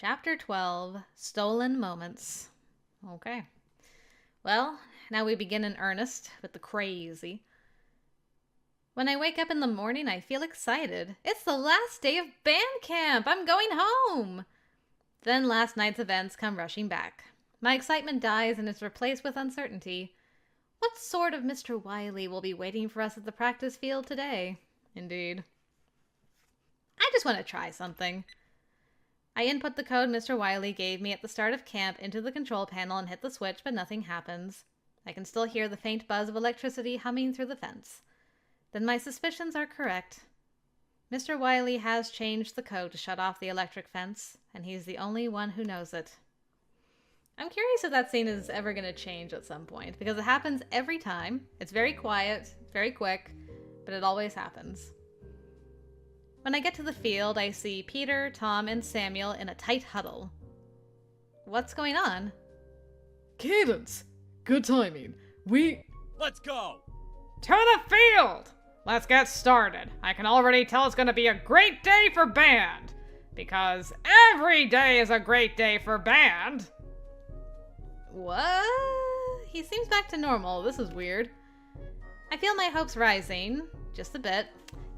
Chapter 12, Stolen Moments. Okay. Well, now we begin in earnest with the crazy. When I wake up in the morning, I feel excited. It's the last day of band camp! I'm going home! Then last night's events come rushing back. My excitement dies and is replaced with uncertainty. What sort of Mr. Wiley will be waiting for us at the practice field today? Indeed. I just want to try something. I input the code Mr. Wiley gave me at the start of camp into the control panel and hit the switch, but nothing happens. I can still hear the faint buzz of electricity humming through the fence. Then my suspicions are correct. Mr. Wiley has changed the code to shut off the electric fence, and he's the only one who knows it. I'm curious if that scene is ever going to change at some point, because it happens every time. It's very quiet, very quick, but it always happens. When I get to the field, I see Peter, Tom, and Samuel in a tight huddle. What's going on? Cadence! Good timing. Let's go! To the field! Let's get started. I can already tell it's gonna be a great day for band. Because every day is a great day for band. What? He seems back to normal. This is weird. I feel my hopes rising. Just a bit.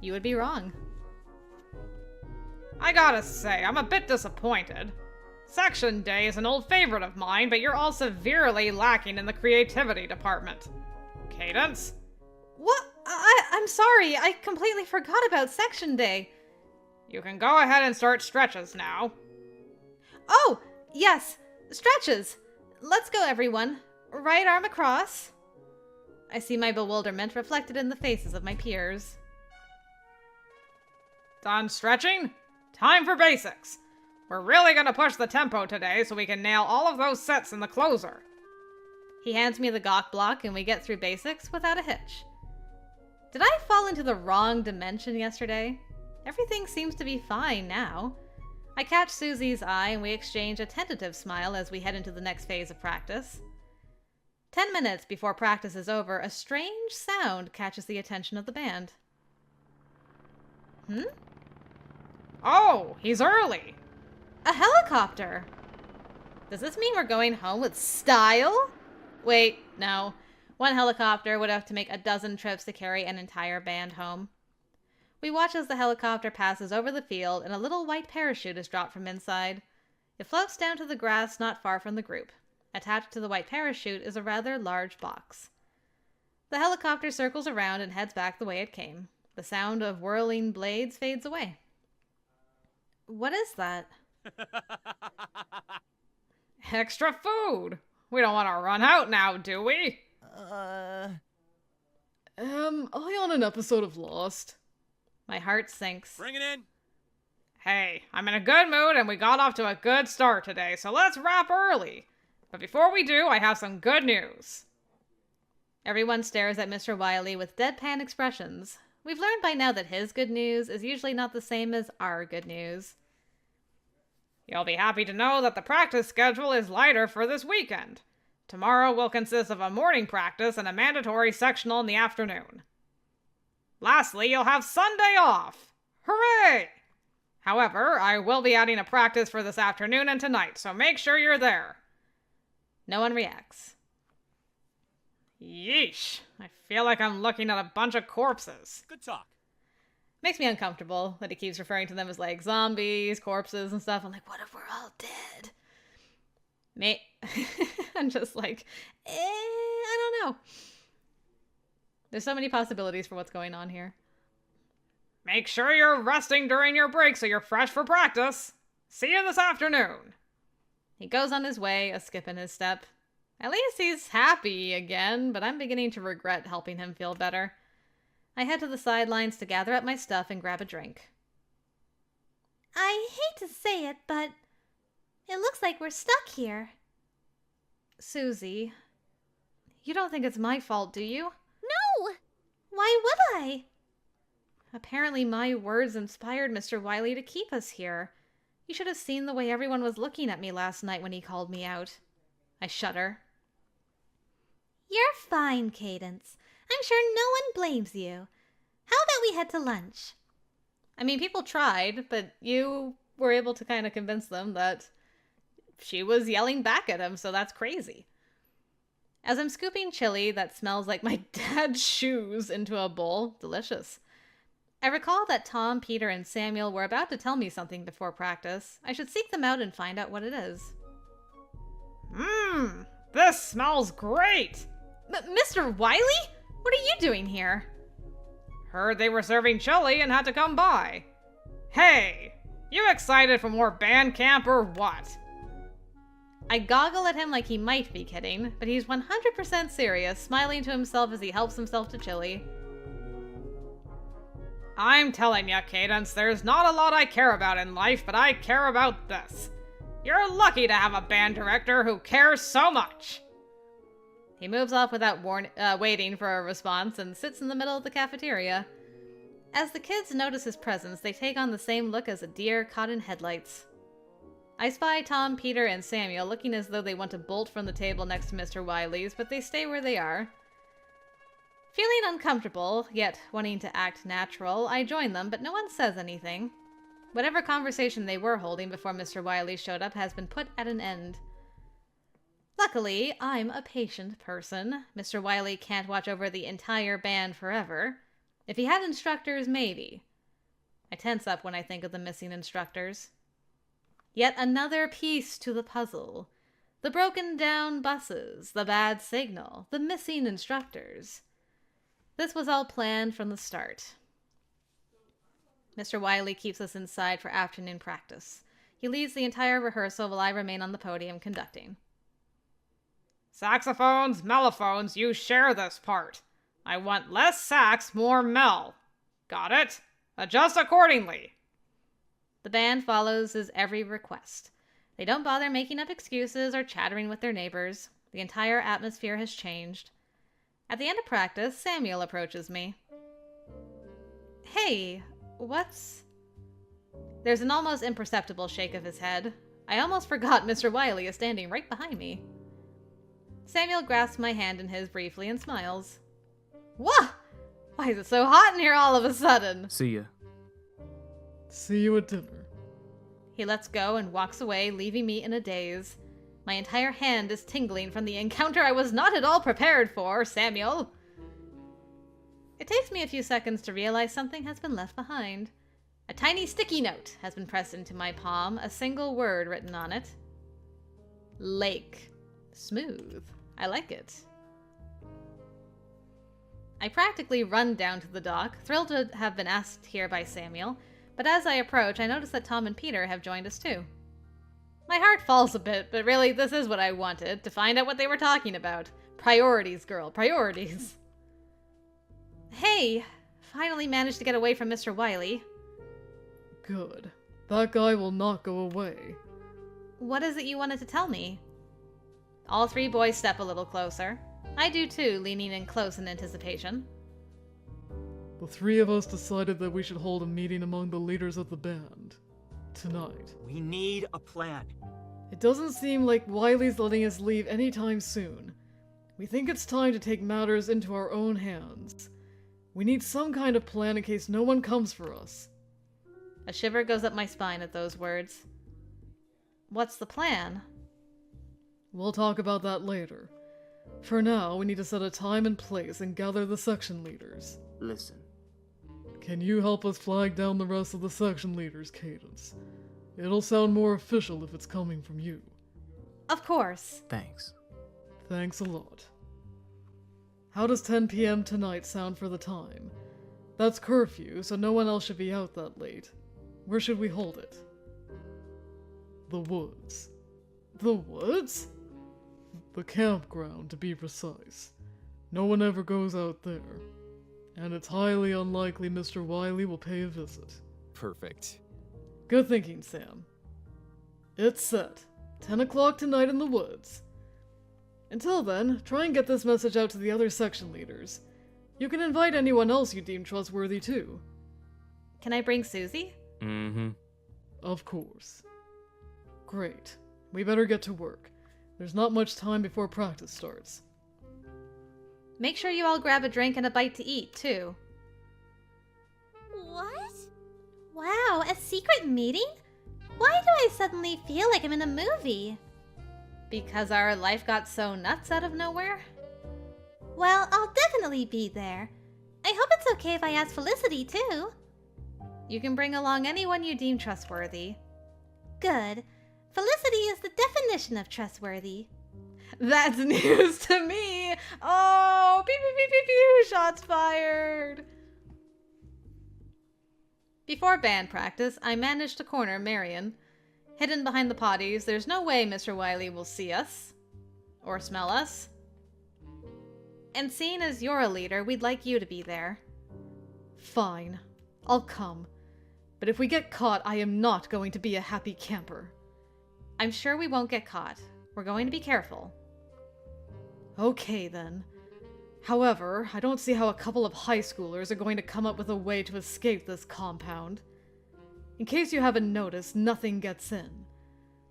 You would be wrong. I gotta say, I'm a bit disappointed. Section Day is an old favorite of mine, but you're all severely lacking in the creativity department. Cadence? What? I'm sorry. I completely forgot about Section Day. You can go ahead and start stretches now. Oh, yes. Stretches. Let's go, everyone. Right arm across. I see my bewilderment reflected in the faces of my peers. Done stretching? Time for basics. We're really gonna push the tempo today so we can nail all of those sets in the closer. He hands me the gawk block and we get through basics without a hitch. Did I fall into the wrong dimension yesterday? Everything seems to be fine now. I catch Susie's eye and we exchange a tentative smile as we head into the next phase of practice. 10 minutes before practice is over, a strange sound catches the attention of the band. Oh, he's early. A helicopter! Does this mean we're going home with style? Wait, no. One helicopter would have to make a dozen trips to carry an entire band home. We watch as the helicopter passes over the field and a little white parachute is dropped from inside. It floats down to the grass not far from the group. Attached to the white parachute is a rather large box. The helicopter circles around and heads back the way it came. The sound of whirling blades fades away. What is that? Extra food. We don't want to run out now, do we? Am I on an episode of Lost? My heart sinks. Bring it in! Hey, I'm in a good mood and we got off to a good start today, so let's wrap early. But before we do, I have some good news. Everyone stares at Mr. Wiley with deadpan expressions. We've learned by now that his good news is usually not the same as our good news. You'll be happy to know that the practice schedule is lighter for this weekend. Tomorrow will consist of a morning practice and a mandatory sectional in the afternoon. Lastly, you'll have Sunday off. Hooray! However, I will be adding a practice for this afternoon and tonight, so make sure you're there. No one reacts. Yeesh. I feel like I'm looking at a bunch of corpses. Good talk. Makes me uncomfortable that he keeps referring to them as like zombies, corpses, and stuff. I'm like, what if we're all dead? I'm just like, I don't know. There's so many possibilities for what's going on here. Make sure you're resting during your break so you're fresh for practice. See you this afternoon. He goes on his way, a skip in his step. At least he's happy again, but I'm beginning to regret helping him feel better. I head to the sidelines to gather up my stuff and grab a drink. I hate to say it, but it looks like we're stuck here. Susie, you don't think it's my fault, do you? No! Why would I? Apparently my words inspired Mr. Wiley to keep us here. You should have seen the way everyone was looking at me last night when he called me out. I shudder. You're fine, Cadence. I'm sure no one blames you. How about we head to lunch? I mean, people tried, but you were able to kind of convince them that she was yelling back at him, so that's crazy. As I'm scooping chili that smells like my dad's shoes into a bowl, delicious, I recall that Tom, Peter, and Samuel were about to tell me something before practice. I should seek them out and find out what it is. This smells great! Mr. Wiley? What are you doing here? Heard they were serving chili and had to come by. Hey, you excited for more band camp or what? I goggle at him like he might be kidding, but he's 100% serious, smiling to himself as he helps himself to chili. I'm telling ya, Cadence, there's not a lot I care about in life, but I care about this. You're lucky to have a band director who cares so much. He moves off without waiting for a response and sits in the middle of the cafeteria. As the kids notice his presence, they take on the same look as a deer caught in headlights. I spy Tom, Peter, and Samuel looking as though they want to bolt from the table next to Mr. Wiley's, but they stay where they are. Feeling uncomfortable, yet wanting to act natural, I join them, but no one says anything. Whatever conversation they were holding before Mr. Wiley showed up has been put at an end. Luckily, I'm a patient person. Mr. Wiley can't watch over the entire band forever. If he had instructors, maybe. I tense up when I think of the missing instructors. Yet another piece to the puzzle. The broken down buses, the bad signal, the missing instructors. This was all planned from the start. Mr. Wiley keeps us inside for afternoon practice. He leads the entire rehearsal while I remain on the podium conducting. Saxophones, mellophones, you share this part. I want less sax, more mel. Got it? Adjust accordingly. The band follows his every request. They don't bother making up excuses or chattering with their neighbors. The entire atmosphere has changed. At the end of practice, Samuel approaches me. Hey, what's... There's an almost imperceptible shake of his head. I almost forgot Mr. Wiley is standing right behind me. Samuel grasps my hand in his briefly and smiles. Whoa! Why is it so hot in here all of a sudden? See ya. See you at dinner. He lets go and walks away, leaving me in a daze. My entire hand is tingling from the encounter I was not at all prepared for, Samuel. It takes me a few seconds to realize something has been left behind. A tiny sticky note has been pressed into my palm, a single word written on it. Lake. Smooth. I like it. I practically run down to the dock, thrilled to have been asked here by Samuel, but as I approach, I notice that Tom and Peter have joined us too. My heart falls a bit, but really, this is what I wanted, to find out what they were talking about. Priorities, girl, priorities. Hey, finally managed to get away from Mr. Wiley. Good. That guy will not go away. What is it you wanted to tell me? All three boys step a little closer. I do too, leaning in close in anticipation. The three of us decided that we should hold a meeting among the leaders of the band. Tonight. We need a plan. It doesn't seem like Wiley's letting us leave anytime soon. We think it's time to take matters into our own hands. We need some kind of plan in case no one comes for us. A shiver goes up my spine at those words. What's the plan? We'll talk about that later. For now, we need to set a time and place and gather the section leaders. Listen. Can you help us flag down the rest of the section leaders, Cadence? It'll sound more official if it's coming from you. Of course. Thanks. Thanks a lot. How does 10 p.m. tonight sound for the time? That's curfew, so no one else should be out that late. Where should we hold it? The woods. The woods? The campground, to be precise. No one ever goes out there. And it's highly unlikely Mr. Wiley will pay a visit. Perfect. Good thinking, Sam. It's set. 10 o'clock tonight in the woods. Until then, try and get this message out to the other section leaders. You can invite anyone else you deem trustworthy too. Can I bring Susie? Mm-hmm. Of course. Great. We better get to work. There's not much time before practice starts. Make sure you all grab a drink and a bite to eat, too. What? Wow, a secret meeting? Why do I suddenly feel like I'm in a movie? Because our life got so nuts out of nowhere? Well, I'll definitely be there. I hope it's okay if I ask Felicity too. You can bring along anyone you deem trustworthy. Good. Felicity is the definition of trustworthy. That's news to me! Oh, pew pew pew pew pew, shots fired! Before band practice, I managed to corner Marion. Hidden behind the potties, there's no way Mr. Wiley will see us. Or smell us. And seeing as you're a leader, we'd like you to be there. Fine. I'll come. But if we get caught, I am not going to be a happy camper. I'm sure we won't get caught. We're going to be careful. Okay, then. However, I don't see how a couple of high schoolers are going to come up with a way to escape this compound. In case you haven't noticed, nothing gets in.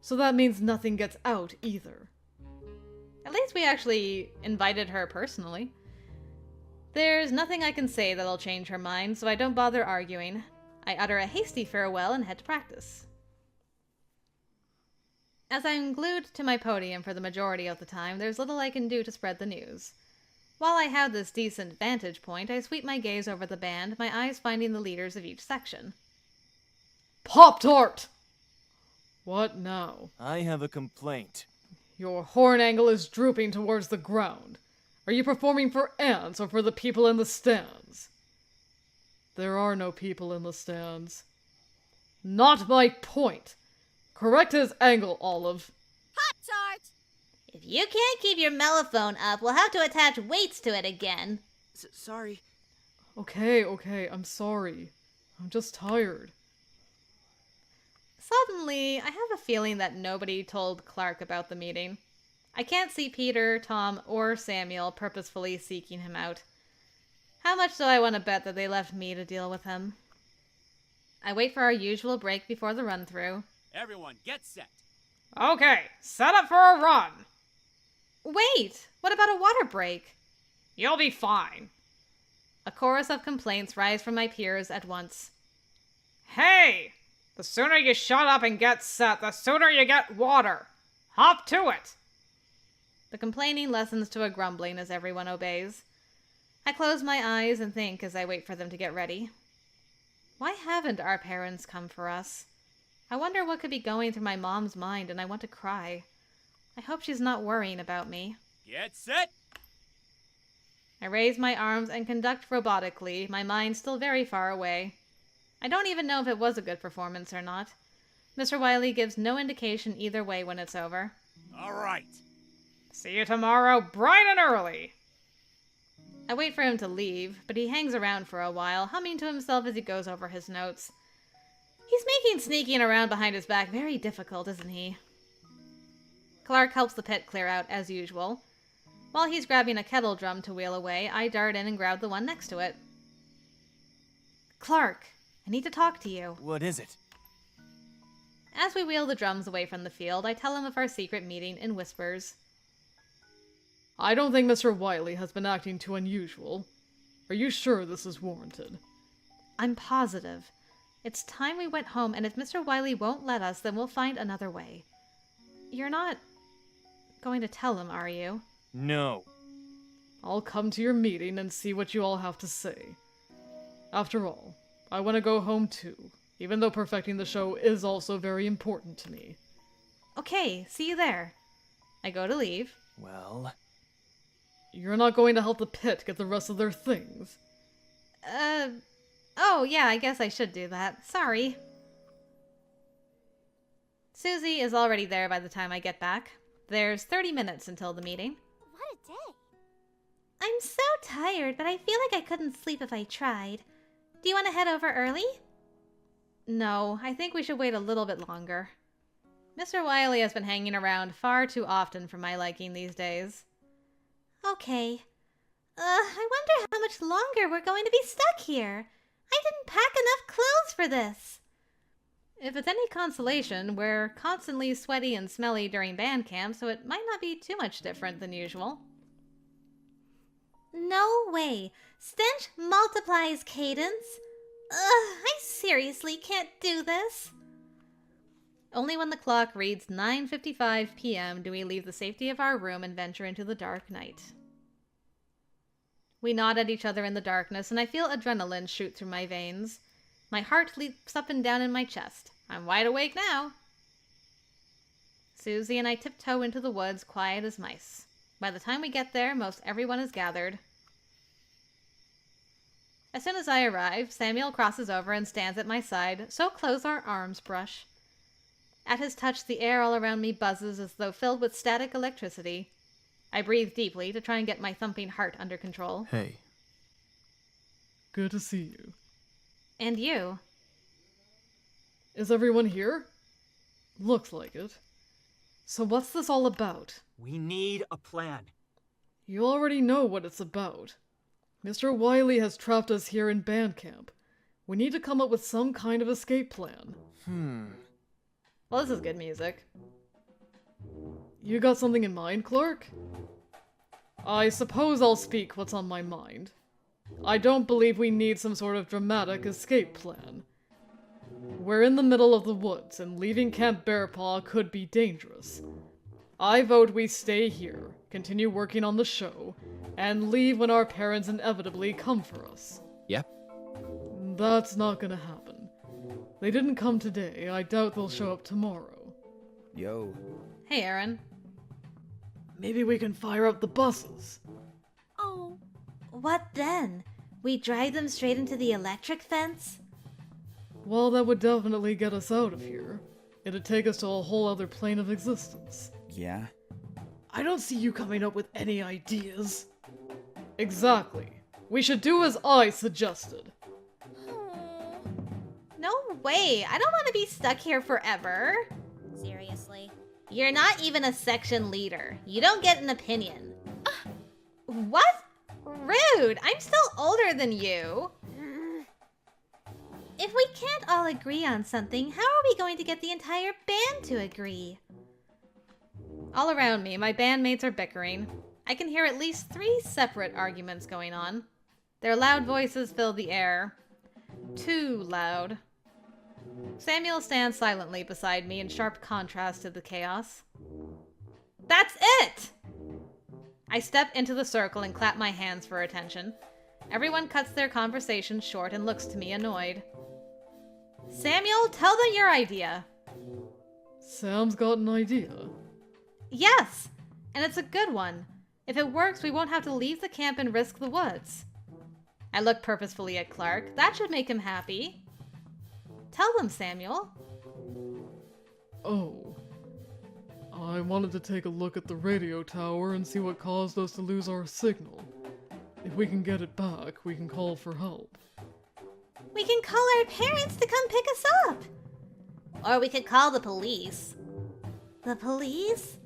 So that means nothing gets out either. At least we actually invited her personally. There's nothing I can say that'll change her mind, so I don't bother arguing. I utter a hasty farewell and head to practice. As I'm glued to my podium for the majority of the time, there's little I can do to spread the news. While I have this decent vantage point, I sweep my gaze over the band, my eyes finding the leaders of each section. Pop-Tart! What now? I have a complaint. Your horn angle is drooping towards the ground. Are you performing for ants or for the people in the stands? There are no people in the stands. Not my point. Correct his angle, Olive. Pop-Tart! If you can't keep your mellophone up, we'll have to attach weights to it again. Sorry. Okay, I'm sorry. I'm just tired. Suddenly, I have a feeling that nobody told Clark about the meeting. I can't see Peter, Tom, or Samuel purposefully seeking him out. How much do I want to bet that they left me to deal with him? I wait for our usual break before the run-through. Everyone, get set. Okay, set up for a run. Wait! What about a water break? You'll be fine. A chorus of complaints rise from my peers at once. Hey! The sooner you shut up and get set, the sooner you get water. Hop to it. The complaining lessens to a grumbling as everyone obeys. I close my eyes and think as I wait for them to get ready. Why haven't our parents come for us? I wonder what could be going through my mom's mind, and I want to cry. I hope she's not worrying about me. Get set. I raise my arms and conduct robotically, my mind still very far away. I don't even know if it was a good performance or not. Mr. Wiley gives no indication either way when it's over. All right. See you tomorrow bright and early. I wait for him to leave, but he hangs around for a while, humming to himself as he goes over his notes. He's making sneaking around behind his back very difficult, isn't he? Clark helps the pit clear out, as usual. While he's grabbing a kettle drum to wheel away, I dart in and grab the one next to it. Clark, I need to talk to you. What is it? As we wheel the drums away from the field, I tell him of our secret meeting in whispers. I don't think Mr. Wiley has been acting too unusual. Are you sure this is warranted? I'm positive. It's time we went home, and if Mr. Wiley won't let us, then we'll find another way. You're not going to tell him, are you? No. I'll come to your meeting and see what you all have to say. After all, I want to go home too, even though perfecting the show is also very important to me. Okay, see you there. I go to leave. Well... You're not going to help the pit get the rest of their things? Oh yeah, I guess I should do that. Sorry. Susie is already there by the time I get back. There's 30 minutes until the meeting. What a day. I'm so tired, but I feel like I couldn't sleep if I tried. Do you want to head over early? No, I think we should wait a little bit longer. Mr. Wiley has been hanging around far too often for my liking these days. Okay. I wonder how much longer we're going to be stuck here. I didn't pack enough clothes for this. If it's any consolation, we're constantly sweaty and smelly during band camp, so it might not be too much different than usual. No way. Stench multiplies, Cadence. I seriously can't do this. Only when the clock reads 9:55 p.m. do we leave the safety of our room and venture into the dark night. We nod at each other in the darkness, and I feel adrenaline shoot through my veins. My heart leaps up and down in my chest. I'm wide awake now. Susie and I tiptoe into the woods, quiet as mice. By the time we get there, most everyone is gathered. As soon as I arrive, Samuel crosses over and stands at my side, so close our arms brush. At his touch, the air all around me buzzes as though filled with static electricity. I breathe deeply to try and get my thumping heart under control. Hey. Good to see you. And you? Is everyone here? Looks like it. So what's this all about? We need a plan. You already know what it's about. Mr. Wiley has trapped us here in band camp. We need to come up with some kind of escape plan. Well, this is good music. You got something in mind, Clark? I suppose I'll speak what's on my mind. I don't believe we need some sort of dramatic escape plan. We're in the middle of the woods, and leaving Camp Bearpaw could be dangerous. I vote we stay here, continue working on the show, and leave when our parents inevitably come for us. Yep. That's not gonna happen. They didn't come today. I doubt they'll show up tomorrow. Yo. Hey, Aaron. Maybe we can fire up the buses. Oh, what then? We drive them straight into the electric fence? Well, that would definitely get us out of here. It'd take us to a whole other plane of existence. Yeah? I don't see you coming up with any ideas. Exactly. We should do as I suggested. No way. I don't want to be stuck here forever. Seriously? You're not even a section leader. You don't get an opinion. What? Rude. I'm still older than you. If we can't all agree on something, how are we going to get the entire band to agree? All around me, my bandmates are bickering. I can hear at least 3 separate arguments going on. Their loud voices fill the air. Too loud. Samuel stands silently beside me in sharp contrast to the chaos. That's it! I step into the circle and clap my hands for attention. Everyone cuts their conversation short and looks to me annoyed. Samuel, tell them your idea. Sam's got an idea. Yes, and it's a good one. If it works, we won't have to leave the camp and risk the woods. I look purposefully at Clark. That should make him happy. Tell them, Samuel. Oh. I wanted to take a look at the radio tower and see what caused us to lose our signal. If we can get it back, we can call for help. We can call our parents to come pick us up. Or we could call the police. The police?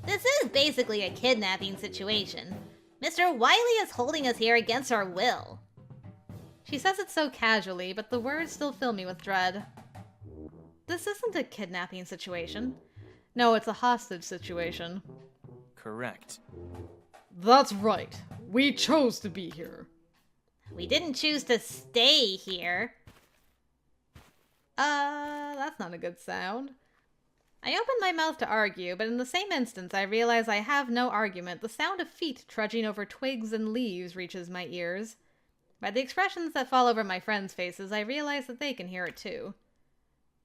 This is basically a kidnapping situation. Mr. Wiley is holding us here against our will. She says it so casually, but the words still fill me with dread. This isn't a kidnapping situation. No, it's a hostage situation. Correct. That's right. We chose to be here. We didn't choose to stay here. That's not a good sound. I open my mouth to argue, but in the same instance I realize I have no argument. The sound of feet trudging over twigs and leaves reaches my ears. By the expressions that fall over my friends' faces, I realize that they can hear it too.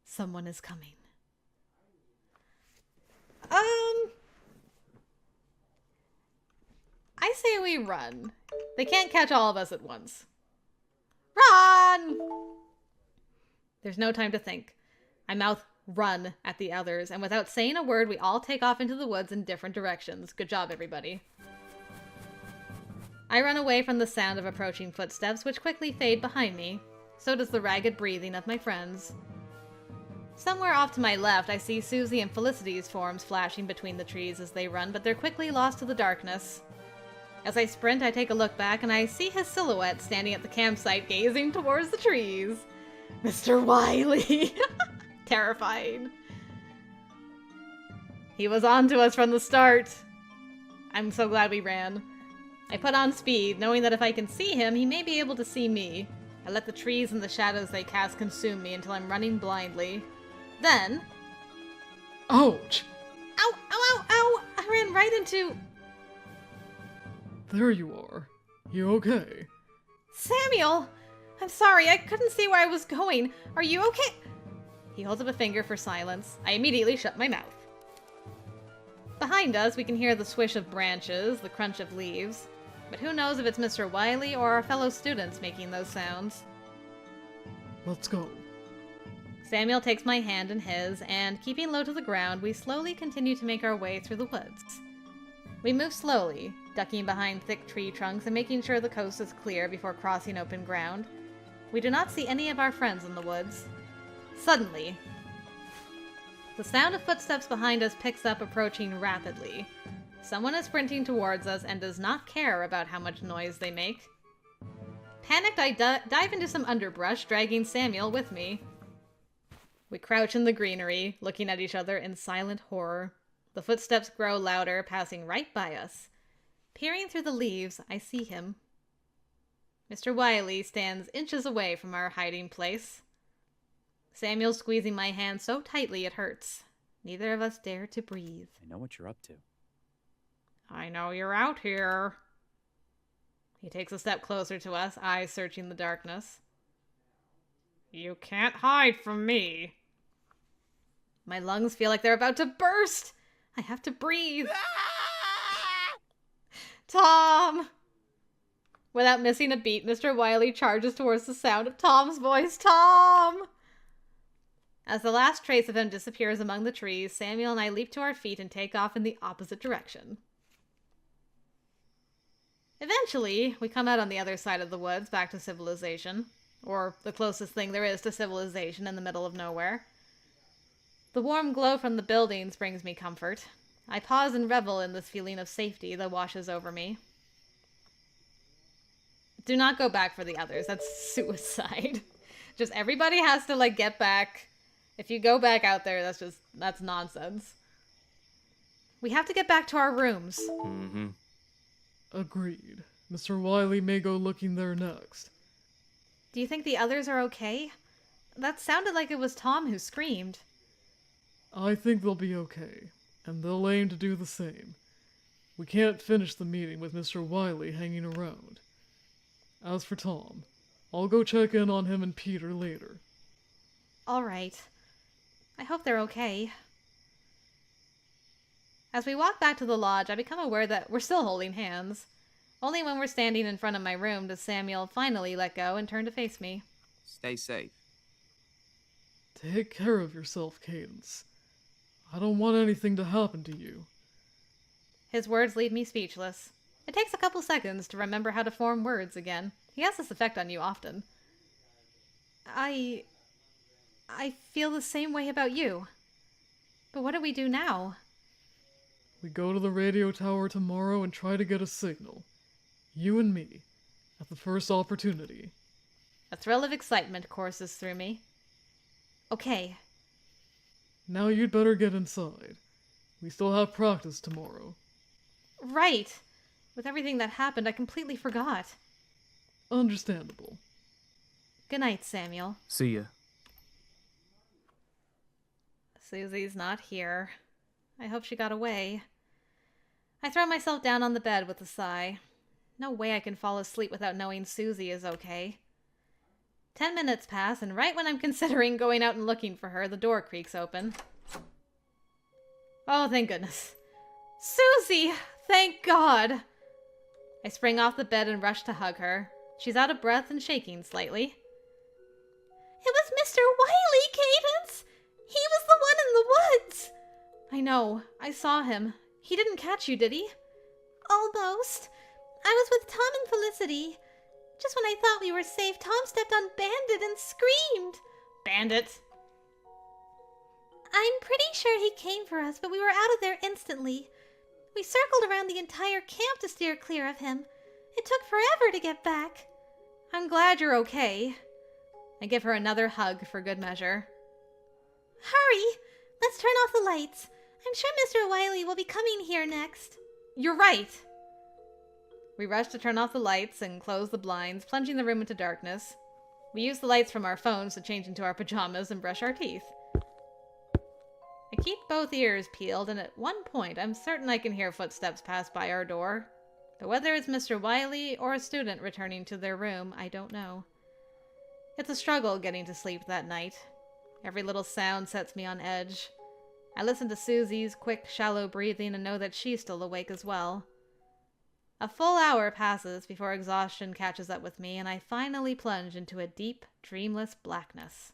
Someone is coming. I say we run. They can't catch all of us at once. Run! There's no time to think. I mouth run at the others, and without saying a word, we all take off into the woods in different directions. Good job, everybody. I run away from the sound of approaching footsteps, which quickly fade behind me. So does the ragged breathing of my friends. Somewhere off to my left, I see Susie and Felicity's forms flashing between the trees as they run, but they're quickly lost to the darkness. As I sprint, I take a look back, and I see his silhouette standing at the campsite, gazing towards the trees. Mr. Wiley! Terrifying. He was on to us from the start. I'm so glad we ran. I put on speed, knowing that if I can see him, he may be able to see me. I let the trees and the shadows they cast consume me until I'm running blindly. Then, Ouch! Ow, ow, ow, ow! I ran right into... There you are. You okay? Samuel! I'm sorry, I couldn't see where I was going. Are you okay? He holds up a finger for silence. I immediately shut my mouth. Behind us, we can hear the swish of branches, the crunch of leaves. But who knows if it's Mr. Wiley or our fellow students making those sounds. Let's go. Samuel takes my hand in his, and keeping low to the ground, we slowly continue to make our way through the woods. We move slowly, ducking behind thick tree trunks and making sure the coast is clear before crossing open ground. We do not see any of our friends in the woods. Suddenly, the sound of footsteps behind us picks up, approaching rapidly. Someone is sprinting towards us and does not care about how much noise they make. Panicked, I dive into some underbrush, dragging Samuel with me. We crouch in the greenery, looking at each other in silent horror. The footsteps grow louder, passing right by us. Peering through the leaves, I see him. Mr. Wiley stands inches away from our hiding place. Samuel squeezing my hand so tightly it hurts. Neither of us dare to breathe. I know what you're up to. I know you're out here. He takes a step closer to us, eyes searching the darkness. You can't hide from me. My lungs feel like they're about to burst. I have to breathe. Tom! Without missing a beat, Mr. Wiley charges towards the sound of Tom's voice. Tom! As the last trace of him disappears among the trees, Samuel and I leap to our feet and take off in the opposite direction. Eventually, we come out on the other side of the woods, back to civilization. Or the closest thing there is to civilization in the middle of nowhere. The warm glow from the buildings brings me comfort. I pause and revel in this feeling of safety that washes over me. Do not go back for the others. That's suicide. Just everybody has to, get back. If you go back out there, that's nonsense. We have to get back to our rooms. Mm-hmm. Agreed. Mr. Wiley may go looking there next. Do you think the others are okay? That sounded like it was Tom who screamed. I think they'll be okay, and they'll aim to do the same. We can't finish the meeting with Mr. Wiley hanging around. As for Tom, I'll go check in on him and Peter later. All right. I hope they're okay. As we walk back to the lodge, I become aware that we're still holding hands. Only when we're standing in front of my room does Samuel finally let go and turn to face me. Stay safe. Take care of yourself, Cadence. I don't want anything to happen to you. His words leave me speechless. It takes a couple seconds to remember how to form words again. He has this effect on you often. I feel the same way about you. But what do we do now? We go to the radio tower tomorrow and try to get a signal. You and me, at the first opportunity. A thrill of excitement courses through me. Okay. Now you'd better get inside. We still have practice tomorrow. Right. With everything that happened, I completely forgot. Understandable. Good night, Samuel. See ya. Susie's not here. I hope she got away. I throw myself down on the bed with a sigh. No way I can fall asleep without knowing Susie is okay. 10 minutes pass, and right when I'm considering going out and looking for her, the door creaks open. Oh, thank goodness. Susie! Thank God! I spring off the bed and rush to hug her. She's out of breath and shaking slightly. It was Mr. Wiley, Cadence! He was the one in the woods! I know. I saw him. He didn't catch you, did he? Almost. I was with Tom and Felicity. Just when I thought we were safe, Tom stepped on Bandit and screamed. Bandits? I'm pretty sure he came for us, but we were out of there instantly. We circled around the entire camp to steer clear of him. It took forever to get back. I'm glad you're okay. I give her another hug for good measure. Hurry! Let's turn off the lights. I'm sure Mr. Wiley will be coming here next. You're right! We rush to turn off the lights and close the blinds, plunging the room into darkness. We use the lights from our phones to change into our pajamas and brush our teeth. I keep both ears peeled, and at one point I'm certain I can hear footsteps pass by our door. But whether it's Mr. Wiley or a student returning to their room, I don't know. It's a struggle getting to sleep that night. Every little sound sets me on edge. I listen to Susie's quick, shallow breathing and know that she's still awake as well. A full hour passes before exhaustion catches up with me, and I finally plunge into a deep, dreamless blackness.